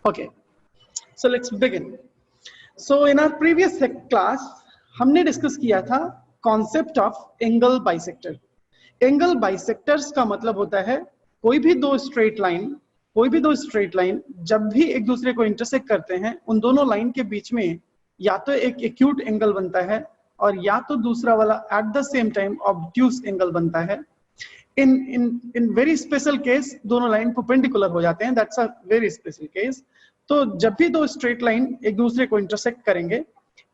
Okay, so let's begin. So in our previous class हमने discuss किया था concept of angle bisector. Angle bisectors का मतलब होता है कोई भी दो स्ट्रेट लाइन जब भी एक दूसरे को इंटरसेक्ट करते हैं, उन दोनों लाइन के बीच में या तो एक एक्यूट एंगल बनता है और या तो दूसरा वाला at the same time obtuse angle बनता है। इन वेरी स्पेशल केस दोनों लाइन परपेंडिकुलर हो जाते हैं, that's a very special case. तो जब भी दो स्ट्रेट लाइन एक दूसरे को इंटरसेक्ट करेंगे,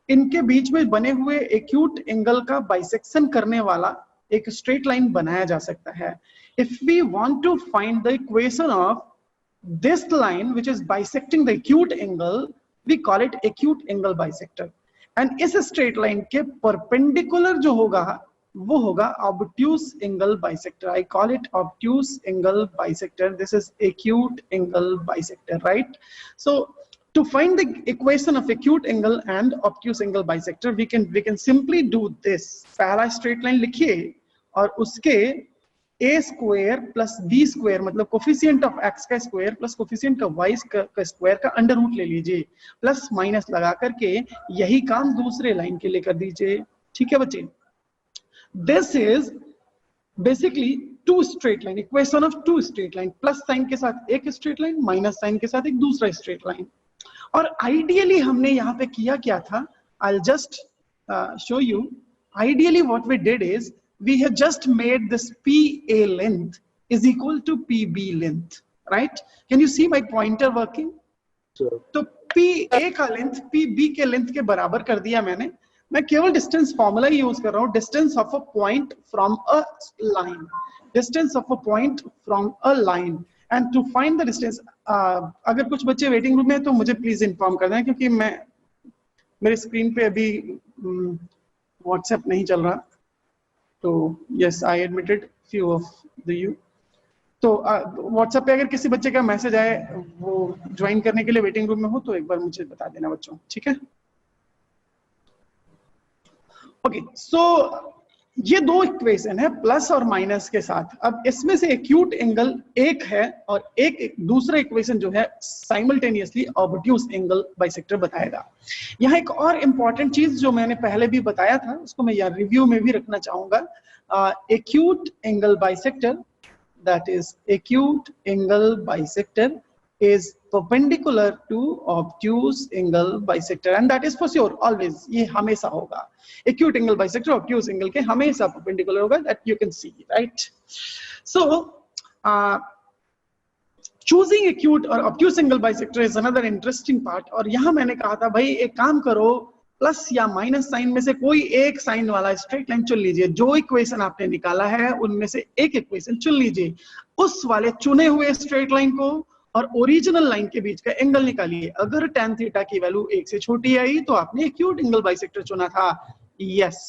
इनके बीच में बने हुए एक्यूट एंगल का बाइसेक्शन करने वाला एक स्ट्रेट लाइन बनाया जा सकता है। If we want to find the equation of this line which is bisecting the acute angle, we call it acute angle bisector. And इस स्ट्रेट लाइन के परपेंडिकुलर जो होगा वो होगा obtuse angle bisector. I call it obtuse angle bisector. This is acute angle bisector, right? So to find the equation of acute angle and obtuse angle bisector, we can simply do this. पहला straight line लिखिए और उसके a square plus b square मतलब coefficient of x का square plus coefficient का y का square का under root ले लीजिए, प्लस माइनस लगा करके यही काम दूसरे लाइन के लिए कर दीजिए। ठीक है बच्चे? This is basically two straight line, equation of two straight line, plus sign के साथ एक स्ट्रेट लाइन, माइनस साइन के साथ एक दूसरा स्ट्रेट लाइन। और आइडियली हमने यहाँ पे किया क्या था, I'll just show you. Ideally what we did is we have just made this PA length is equal to PB length, right? Can you see my pointer working? Sure. तो PA का length PB के length के बराबर कर दिया मैंने। मैं केवल डिस्टेंस फॉर्मूला यूज कर रहा हूँ, distance of a point from a line, distance of a point from a line. And to find the distance, अगर कुछ बच्चे वेटिंग रूम में हैं तो मुझे प्लीज इन्फॉर्म कर दें, क्योंकि मेरे स्क्रीन पे अभी व्हाट्सएप नहीं चल रहा। तो yes, I admitted few of the you. तो व्हाट्सएप पे अगर किसी बच्चे का मैसेज आए वो ज्वाइन करने के लिए वेटिंग रूम में हो तो एक बार मुझे बता देना बच्चों, ठीक है? ओके, सो ये दो इक्वेशन है प्लस और माइनस के साथ। अब इसमें से एक्यूट एंगल एक है और एक दूसरा इक्वेशन जो है साइमल्टेनियसली ऑब्ट्यूस एंगल बाइसेक्टर बताएगा। यहाँ एक और इम्पॉर्टेंट चीज जो मैंने पहले भी बताया था, उसको मैं यहाँ रिव्यू में भी रखना चाहूंगा। Acute angle bisector, that is acute angle bisector is perpendicular to obtuse angle bisector, and that is for sure always, ये हमेशा होगा। acute angle bisector obtuse angle के हमेशा perpendicular होगा, that you can see, right? So choosing acute or obtuse angle bisector is another interesting part। और यहाँ मैंने कहा था भाई एक काम करो, प्लस या माइनस साइन में से कोई एक साइन वाला स्ट्रेट लाइन चुन लीजिए। जो इक्वेशन आपने निकाला है उनमें से एक इक्वेशन चुन लीजिए, उस वाले चुने हुए स्ट्रेट लाइन को और ओरिजिनल लाइन के बीच का एंगल निकालिए। अगर tan थीटा की वैल्यू 1 से छोटी आई तो आपने एक्यूट एंगल बाइसेक्टर चुना था। Yes,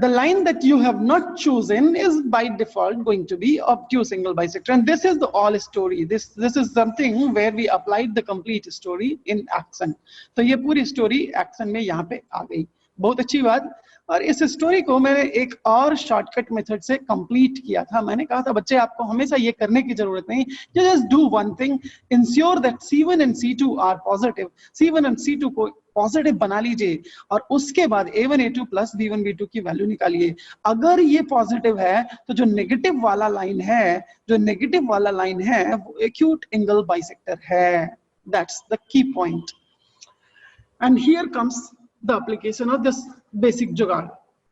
the line that you have not chosen is by default going to be obtuse angle bisector, and this is the all story. This is something where we applied the complete story in action. तो ये पूरी story action में यहाँ पे आ गई, बहुत अच्छी बात। और इस स्टोरी को मैंने एक और शॉर्टकट मेथड से कंप्लीट किया था। मैंने कहा था बच्चे आपको हमेशा ये करने की जरूरत नहीं, just do one thing, ensure that C1 and C2 are positive. C1 and C2 को पॉजिटिव बना लीजिए और उसके बाद A1 A2 plus B1 B2 की वैल्यू निकालिए। अगर ये पॉजिटिव है तो जो नेगेटिव वाला लाइन है वो एक्यूट एंगल बाइसेक्टर है। That's the key point. And here comes the application of this basic जुगाड़,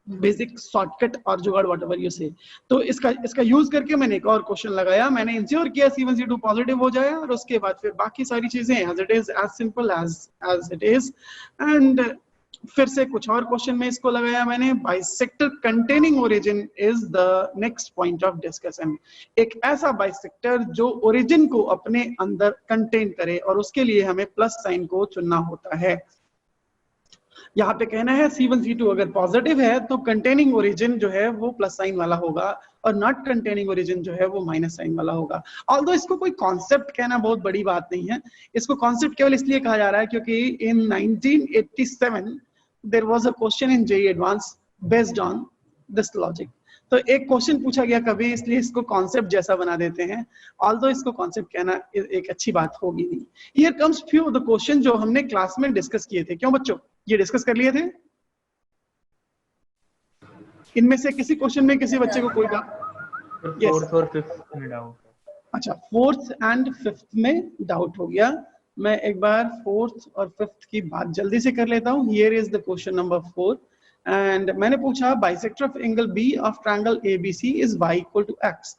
बेसिक शॉर्टकट और जुगाड़, whatever you say। तो इसका यूज करके मैंने एक और क्वेश्चन लगाया। मैंने इंश्योर किया C1 C2 पॉजिटिव हो जाए और उसके बाद फिर बाकी सारी चीजें as it is, as simple as it is। And फिर से कुछ और क्वेश्चन में इसको लगाया मैंने। Bisector containing origin is the next point of discussion. एक ऐसा बाइसेक्टर जो ओरिजिन को अपने अंदर कंटेन करे और उसके लिए हमें प्लस साइन को चुनना होता है। यहाँ पे कहना है C1 C2 अगर पॉजिटिव है तो कंटेनिंग ओरिजिन जो है वो प्लस साइन वाला होगा और नॉट कंटेनिंग ओरिजिन जो है वो माइनस साइन वाला होगा। ऑल्दो इसको कोई कॉन्सेप्ट कहना बहुत बड़ी बात नहीं है, इसको कॉन्सेप्ट केवल इसलिए कहा जा रहा है क्योंकि in 1987 there was a question in JEE advance based on this logic. तो एक क्वेश्चन पूछा गया कभी, इसलिए इसको कॉन्सेप्ट जैसा बना देते हैं, ऑल्दो इसको कॉन्सेप्ट कहना एक अच्छी बात होगी नहीं। Here comes few of the question जो हमने क्लास में डिस्कस किए थे। क्यों बच्चों, ये डिस्कस कर लिए थे? इनमें से किसी क्वेश्चन में किसी बच्चे को कोई डाउट? यस, फोर्थ और फिफ्थ में डाउट। अच्छा, फोर्थ एंड फिफ्थ में डाउट हो गया। मैं एक बार फोर्थ और फिफ्थ की बात जल्दी से कर लेता हूँ। Here is the question number 4 and मैंने पूछा bisector of angle B of triangle ABC is y equal to x।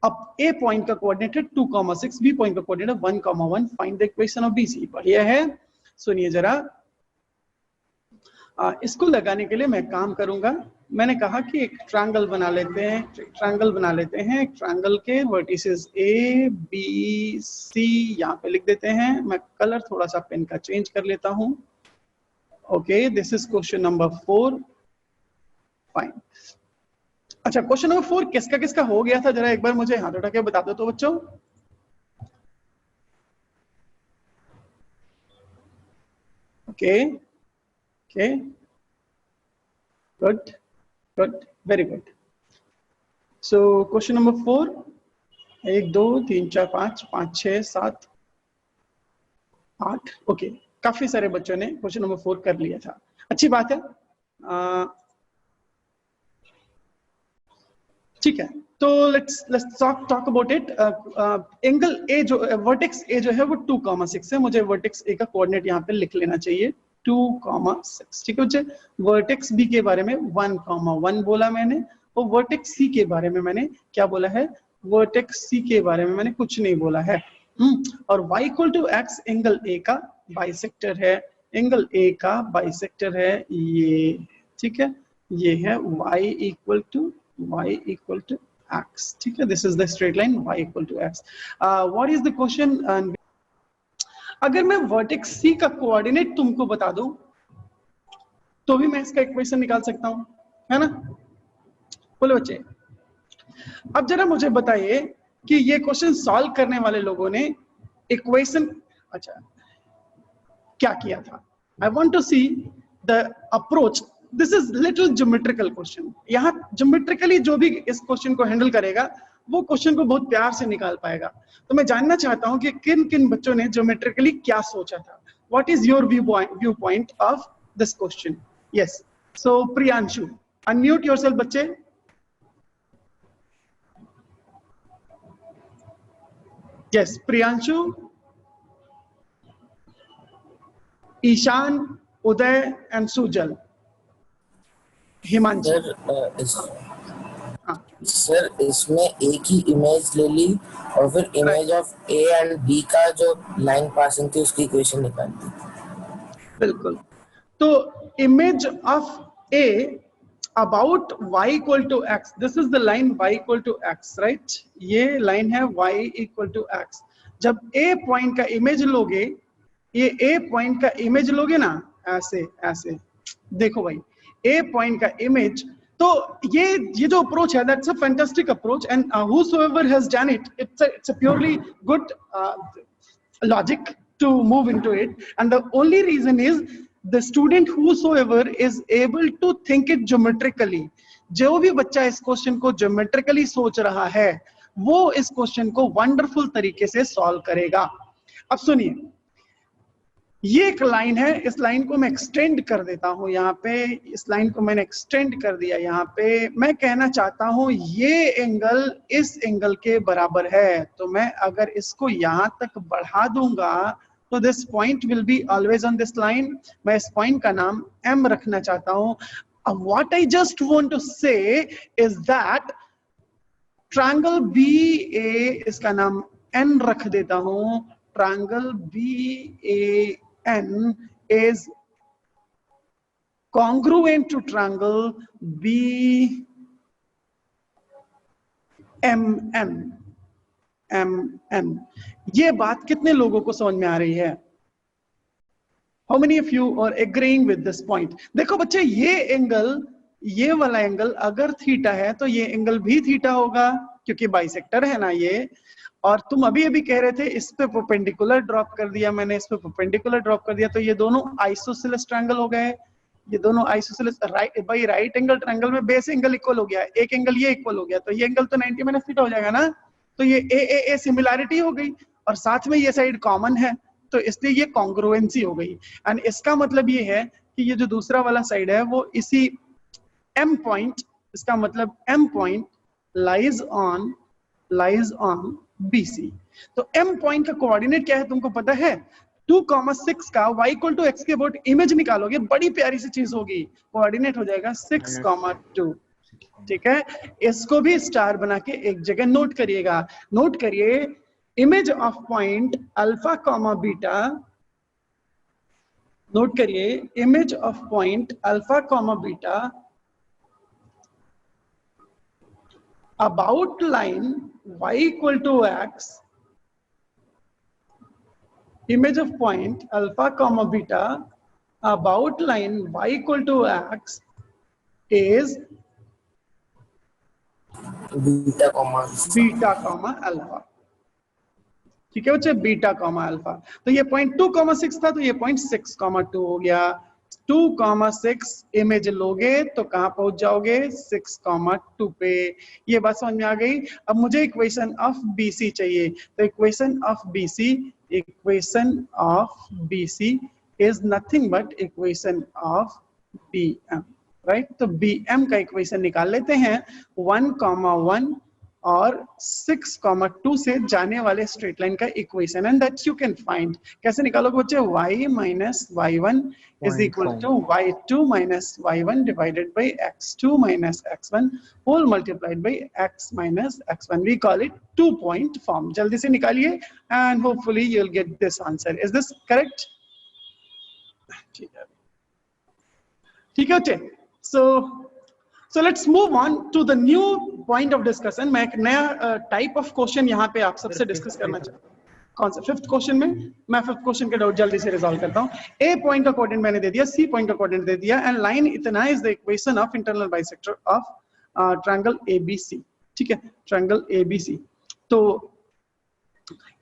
अब ए पॉइंट का कोऑर्डिनेट है 2,6, बी पॉइंट का कोऑर्डिनेट है 1,1, find the equation of BC. बढ़िया है, सुनिए जरा। इसको लगाने के लिए मैं काम करूंगा। मैंने कहा कि एक ट्रायंगल बना लेते हैं, एक ट्रायंगल के वर्टिसेस ए बी सी यहाँ पे लिख देते हैं। मैं कलर थोड़ा सा पेन का चेंज कर लेता हूँ। Okay, this is question number 4, fine. अच्छा, क्वेश्चन नंबर 4 किसका किसका हो गया था, जरा एक बार मुझे हाथ उठा के बता दो तो बच्चों। Okay okay, good good, very good. So question number 4, 1 2 3 4 5 5 6 7 8, okay, काफी सारे बच्चों ने क्वेश्चन नंबर 4 कर लिया था, अच्छी बात है। ठीक है, तो let's talk about it. Angle A जो वर्टेक्स ए जो है वो 2,6 है। मुझे वर्टेक्स ए का कोऑर्डिनेट यहाँ पे लिख लेना चाहिए 2,6। ठीक है बच्चे, वर्टेक्स बी के बारे में 1,1 बोला मैंने, और वर्टेक्स सी के बारे में मैंने क्या बोला है? वर्टेक्स सी के बारे में मैंने कुछ नहीं बोला है। और y equal to x angle A का बाइसेक्टर है, एंगल ए का बाइसेक्टर है ये। ठीक है, ये है y इक्वल टू x। ठीक है, this is the straight line y equal to x। What is the question? अगर मैं वर्टेक्स सी का कोऑर्डिनेट तुमको बता दूं तो भी मैं इसका इक्वेशन निकाल सकता हूं, है ना? बोलो बच्चे। अब जरा मुझे बताइए कि ये क्वेश्चन सॉल्व करने वाले लोगों ने इक्वेशन अच्छा क्या किया था। I want to see the approach. This is little geometrical question. यहाँ ज्योमेट्रिकली जो भी इस क्वेश्चन को हैंडल करेगा वो क्वेश्चन को बहुत प्यार से निकाल पाएगा। तो मैं जानना चाहता हूं कि किन किन बच्चों ने ज्योमेट्रिकली क्या सोचा था। What is your viewpoint of this question? Yes, so Priyanshu, unmute yourself बच्चे। Yes, Priyanshu, Ishan, Uday and Sujal, Himanshu. Sir इसमें एक ही इमेज ले ली और फिर image of A and B का जो लाइन पासिंग थी उसकी इक्वेशन निकाल दी। बिल्कुल, तो image of A about y equal to x, this is the line y equal to x, right? ये लाइन है y इक्वल टू x। जब a पॉइंट का इमेज लोगे, ये a पॉइंट का इमेज लोगे ना, ऐसे ऐसे देखो भाई, a पॉइंट का इमेज, तो ये जो अप्रोच है, that's a fantastic approach and whosoever has done it, it's a purely good logic to move into it, and the only reason is the student whosoever is able to think it geometrically। जो भी बच्चा इस question को geometrically सोच रहा है वो इस क्वेश्चन को वंडरफुल तरीके से सॉल्व करेगा। अब सुनिए, ये एक लाइन है, इस लाइन को मैं एक्सटेंड कर देता हूं। यहाँ पे इस लाइन को मैंने एक्सटेंड कर दिया। यहाँ पे मैं कहना चाहता हूं ये एंगल इस एंगल के बराबर है, तो मैं अगर इसको यहाँ तक बढ़ा दूंगा तो this point will be always on this line. मैं इस पॉइंट का नाम M रखना चाहता हूं। अब what I just want to say is that triangle BA, इसका नाम N रख देता हूं। Triangle BAN is congruent to triangle BMN। ये बात कितने लोगों को समझ में आ रही है? How many of you are agreeing with this point? देखो बच्चे, ये एंगल, ये वाला एंगल अगर थीटा है तो ये एंगल भी थीटा होगा क्योंकि बाइसेक्टर है ना ये। और तुम अभी अभी कह रहे थे इस पे परपेंडिकुलर ड्रॉप कर दिया, मैंने इस पे परपेंडिकुलर ड्रॉप कर दिया, तो ये दोनों आइसोसेलेस ट्रायंगल हो गए। ये दोनों आइसोसेलेस भाई राइट एंगल ट्रायंगल में बेस एंगल इक्वल हो गया, एक एंगल ये इक्वल हो गया, तो ये एंगल तो 90 माइनस थीटा हो जाएगा ना, तो ये ए सिमिलैरिटी हो गई, और साथ में ये साइड कॉमन है, तो इसलिए ये कॉन्ग्रुएंसी हो गई। एंड इसका मतलब ये है कि ये जो दूसरा वाला साइड है वो इसी m पॉइंट, इसका मतलब m point lies on BC। तो m पॉइंट का कोऑर्डिनेट क्या है तुमको पता है? 2,6 का y इक्वल टू x के अबाउट इमेज निकालोगे, बड़ी प्यारी सी चीज होगी, कोऑर्डिनेट हो जाएगा 6,2। ठीक है, इसको भी स्टार बना के एक जगह नोट करिएगा। नोट करिए, image of point alpha comma beta, note करिए image of point alpha comma beta about line y equal to x, image of point alpha comma beta about line y equal to x is beta comma alpha. ठीक है बच्चे, beta comma alpha. तो ये point 2,6 था, तो ये point 6,2 हो गया। 2,6 इमेज लोगे तो कहां पहुंच जाओगे? 6,2 पे। ये बात समझ में आ गई। अब मुझे इक्वेशन ऑफ BC चाहिए, तो equation of BC is nothing but equation of BM, right? तो BM का इक्वेशन निकाल लेते हैं। 1,1 और 6,2 से जाने वाले स्ट्रेट लाइन का equation, and that you can find. कैसे निकालोगे बच्चे? y minus y1 is equal to y2 minus y1 divided by x2 minus x1 whole multiplied by x minus x1। We call it 2 point form. जल्दी से निकालिए and hopefully you will get this answer. Is this correct? ठीक है बच्चे। So let's move on to the new point of discussion। मैं एक नया type of question यहाँ पे आप सबसे डिस्कस करना चाहता हूँ। कौन सा? फिफ्थ क्वेश्चन में मैं फिफ्थ क्वेश्चन के डाउट जल्दी से रिजॉल्व करता हूँ। ए पॉइंट का कोऑर्डिनेट मैंने दे दिया, सी पॉइंट का कोऑर्डिनेट दे दिया, एंड लाइन इतना is the equation of internal bisector of triangle ABC। ठीक है, ट्रायंगल ABC। तो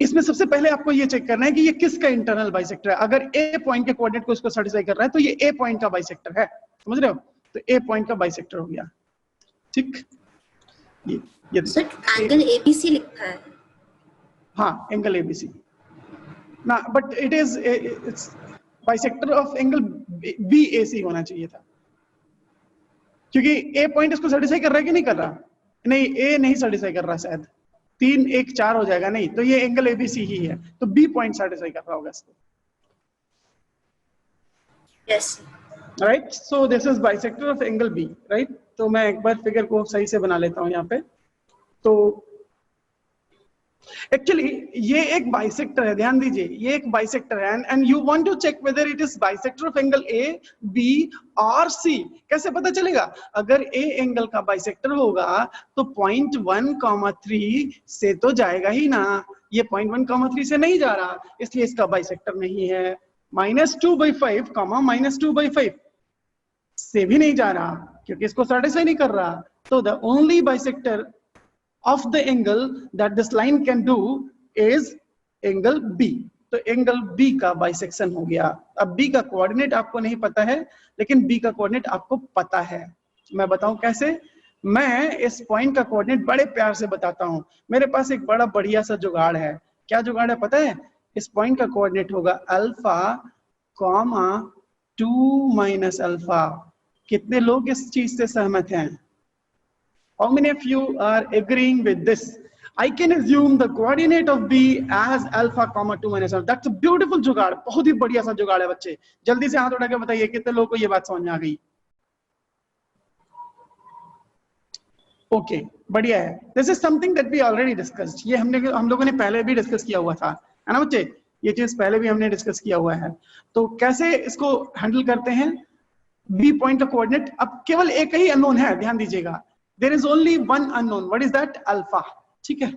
इसमें सबसे पहले आपको ये चेक करना है कि ये किसका इंटरनल बाइसेक्टर है। अगर ए पॉइंट के कोऑर्डिनेट को इसको सेटिस्फाई कर रहा है तो ये ए पॉइंट का बाइसेक्टर है, समझ रहे हो? तो ए पॉइंट का बाइसेक्टर हो गया। ठीक, ये सर एंगल ABC लिखा है। हाँ, एंगल ABC ना, but it is it's bisector of angle BAC होना चाहिए था, क्योंकि ए पॉइंट इसको सेटिस्फाई कर रहा है कि नहीं कर रहा? नहीं, ए नहीं सेटिस्फाई कर रहा, शायद 3, 1, 4 हो जाएगा। नहीं, तो ये एंगल ABC ही है, तो B पॉइंट सेटिस्फाई कर रहा होगा इसको। Yes right, so this is bisector of angle B, right? तो मैं एक बार फिगर को सही से बना लेता हूं यहाँ पे। तो एक्चुअली ये एक बाइसेक्टर है, ध्यान दीजिए, ये एक बाइसेक्टर है, and you want to check whether it is bisector of angle A, B और C। कैसे पता चलेगा? अगर A एंगल का बाइसेक्टर होगा तो पॉइंट 1,3 से तो जाएगा ही ना। ये पॉइंट 1,3 से नहीं जा रहा, इसलिए इसका बाइसेक्टर नहीं है। -2/5, -2/5 से भी नहीं जा रहा, क्योंकि इसको सेटिस्फाई नहीं कर रहा। तो the only bisector of the angle that this line can do is angle B। तो एंगल B का बाइसेक्शन हो गया। अब B का कोऑर्डिनेट आपको नहीं पता है, लेकिन B का कोऑर्डिनेट आपको पता है। मैं बताऊं कैसे? मैं इस पॉइंट का कोऑर्डिनेट बड़े प्यार से बताता हूं। मेरे पास एक बड़ा बढ़िया सा जुगाड़ है। क्या जुगाड़ है पता है? इस पॉइंट का कोऑर्डिनेट होगा अल्फा कॉमा 2 माइनस अल्फा। कितने लोग इस चीज से सहमत हैं? How many of you are agreeing with this? I can assume the coordinate of B as alpha comma 2 minus alpha. That's a beautiful जुगाड़, बहुत ही बढ़िया सा जुगाड़ है बच्चे। जल्दी से हाथ उठा के बताइए कितने लोगों को ये बात समझ में आ गई? ओके, बढ़िया है। This is something that we already discussed। ये हम लोगों ने पहले भी डिस्कस किया हुआ था, है ना बच्चे? ये चीज पहले भी हमने डिस्कस किया हुआ है। तो कैसे इसको हैंडल करते हैं? B पॉइंट का कोऑर्डिनेट अब केवल एक ही अननोन है, ध्यान दीजिएगा। There is only one unknown. What is that? Alpha। ठीक है,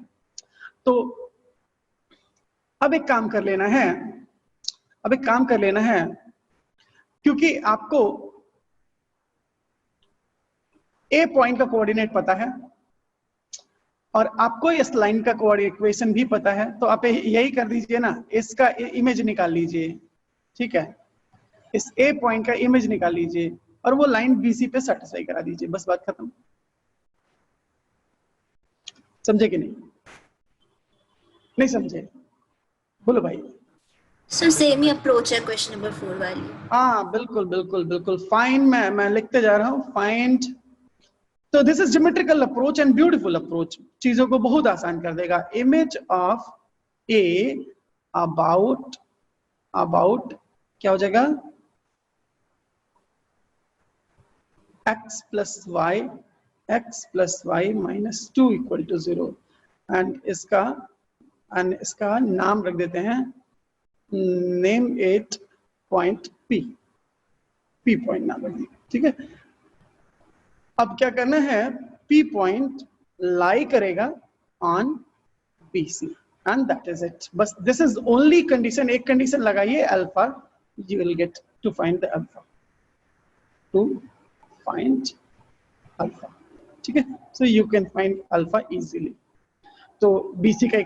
तो अब एक काम कर लेना है, क्योंकि आपको A पॉइंट का कोऑर्डिनेट पता है और आपको इस लाइन का कोऑर्डिनेट इक्वेशन भी पता है, तो आप यही कर दीजिए ना, इसका इमेज निकाल लीजिए। ठीक है, इस ए पॉइंट का इमेज निकाल लीजिए और वो लाइन बीसी पे सेटिस्फाई करा दीजिए, बस बात खत्म। समझे कि नहीं? नहीं समझे? बोलो भाई। सो सेम ही अप्रोच है क्वेश्चन नंबर 4 वाली। हाँ बिल्कुल बिल्कुल बिल्कुल, फाइंड, मैं लिखते जा रहा हूँ, फाइंड। तो this is geometrical approach and beautiful approach, चीजों को बहुत आसान कर देगा। इमेज ऑफ ए अबाउट क्या हो जाएगा, x plus y minus 2 equal to 0, and इसका नाम रख देते हैं, name it point P point नाम रख दिया, ठीक है। अब क्या करना है, P पॉइंट लाई करेगा on BC and that is it, बस दिस इज ओनली कंडीशन। एक कंडीशन लगाइए alpha, you will get to find the alpha, to find alpha, ठीक है। So you can find alpha easily. तो BC का